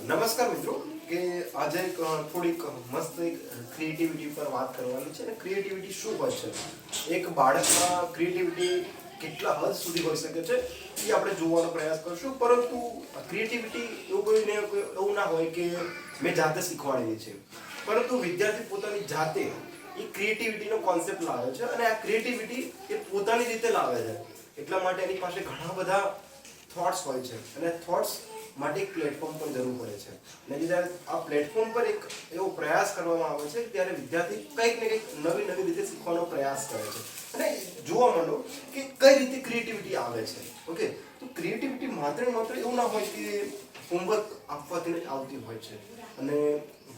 નમસ્કાર મિત્રો કે આજે એક થોડીક મસ્ત એક ક્રિએટિવિટી પર વાત કરવાની છે અને ક્રિએટિવિટી શું હોય છે, એક બાળકમાં ક્રિએટિવિટી કેટલા હદ સુધી હોઈ શકે છે એ આપણે જોવાનો પ્રયાસ કરશું. પરંતુ ક્રિએટિવિટી એવું ના હોય કે મેં જાતે શીખવાડેલી છે, પરંતુ વિદ્યાર્થી પોતાની જાતે એ ક્રિએટિવિટીનો કોન્સેપ્ટ લાવે છે અને આ ક્રિએટિવિટી એ પોતાની રીતે લાવે છે. એટલા માટે એની પાસે ઘણા બધા થોટ્સ હોય છે અને થોટ્સ માટે એક પ્લેટફોર્મ પર જરૂર પડે છે. અને જ્યારે આ પ્લેટફોર્મ પર એક એવો પ્રયાસ કરવામાં આવે છે ત્યારે વિદ્યાર્થી કંઈક ને કંઈક નવી નવી રીતે શીખવાનો પ્રયાસ કરે છે અને જોવા માંડો કે કઈ રીતે ક્રિએટિવિટી આવે છે. ઓકે, તો ક્રિએટિવિટી માત્ર ને માત્ર એવું ના હોય કે હોમવર્ક આપવાથી આવતી હોય છે અને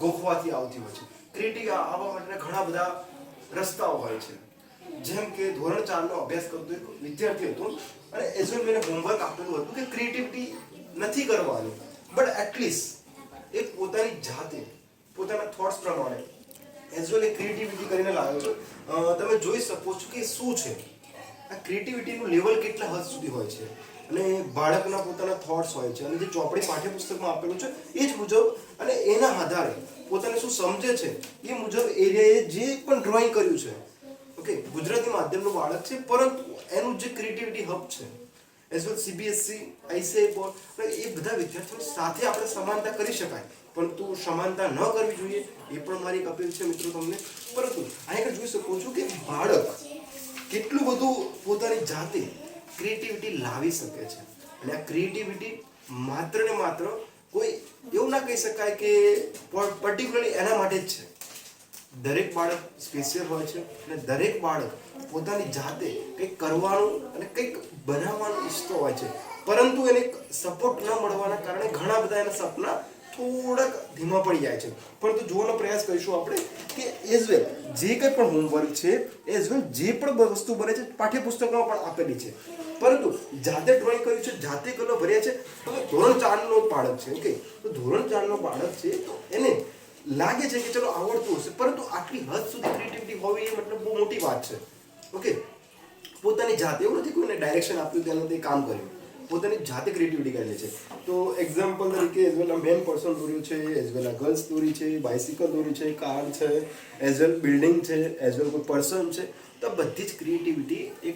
ગોખવાથી આવતી હોય છે. ક્રિએટિવિટી આવવા માટેના ઘણા બધા રસ્તાઓ હોય છે. જેમ કે ધોરણ 4 નો અભ્યાસ કરતો એક વિદ્યાર્થી હતો અને એઝ મેં હોમવર્ક આપેલું હતું કે ક્રિએટિવિટી નથી કરવાનું, બટ એટલીસ્ટ એ પોતાની જાતે પોતાના થોટ્સ પ્રમાણે એઝ વેલ એ ક્રિએટિવિટી કરીને લાવ્યો છો. તમે જોઈ શકો છો કે શું છે આ ક્રિએટિવિટીનું લેવલ કેટલા હદ સુધી હોય છે અને બાળકના પોતાના થોટ્સ હોય છે અને જે ચોપડી પાઠ્યપુસ્તકમાં આપેલું છે એ જ મુજબ અને એના આધારે પોતાને શું સમજે છે એ મુજબ એરિયાએ જે પણ ડ્રોઈંગ કર્યું છે. ઓકે, ગુજરાતી માધ્યમનું બાળક છે પરંતુ એનું જે ક્રિએટિવિટી હબ છે as well CBSE, ICSE board એ બધા વિદ્યાર્થીઓ સાથે આપણે સમાનતા કરી શકાય, પરંતુ સમાનતા ન કરવી જોઈએ એ પણ મારી એક અપીલ છે મિત્રો તમને. પરંતુ અહીં જોઈ શકો છો કે બાળક કેટલું બધું પોતાની જાતે ક્રિએટિવિટી લાવી શકે છે અને આ ક્રિએટિવિટી માત્ર ને માત્ર કોઈ એવું ના કહી શકાય કે પર્ટિક્યુલરલી એના માટે જ છે. દરેક બાળક સ્પેશિયલ હોય છે અને દરેક બાળક પોતાની જાતે કંઈક કરવાનું અને કંઈક બનાવવાનું ઈચ્છતો હોય છે, પરંતુ એને સપોર્ટ ન મળવાના કારણે ઘણા બધા એના સપના થોડાક ધીમા પડી જાય છે. પરંતુ જોવાનો પ્રયાસ કરીશું આપણે કે એઝ વેલ જે કંઈ પણ હોમવર્ક છે, એઝ વેલ જે પણ વસ્તુ બને છે પાઠ્યપુસ્તકમાં પણ આપેલી છે, પરંતુ જાતે ડ્રોઈંગ કર્યું છે, જાતે કલર ભર્યા છે. હવે ધોરણ 4 નો બાળક છે, ઓકે, તો ધોરણ 4 નો બાળક છે તો એને લાગે છે કે ચલો આવડતું હશે, પરંતુ આટલી હદ સુધી ક્રિએટિવિટી હોવી એ મતલબ બહુ મોટી વાત છે. ઓકે, પોતાની જાતે એવું નથી કોઈને ડાયરેક્શન આપ્યું તેનું તે કામ કર્યું, પોતાની જાતે ક્રિએટિવિટી કરેલી છે. તો એક્ઝામ્પલ તરીકે એઝ વેલ મેન પર્સન દોર્યું છે, એઝ વેલ ગર્લ્સ દોરી છે, બાઇસિકલ દોરી છે, કાર છે, એઝ વેલ બિલ્ડિંગ છે, એઝ વેલ કોઈ પર્સન છે. તો બધી જ ક્રિએટિવિટી એક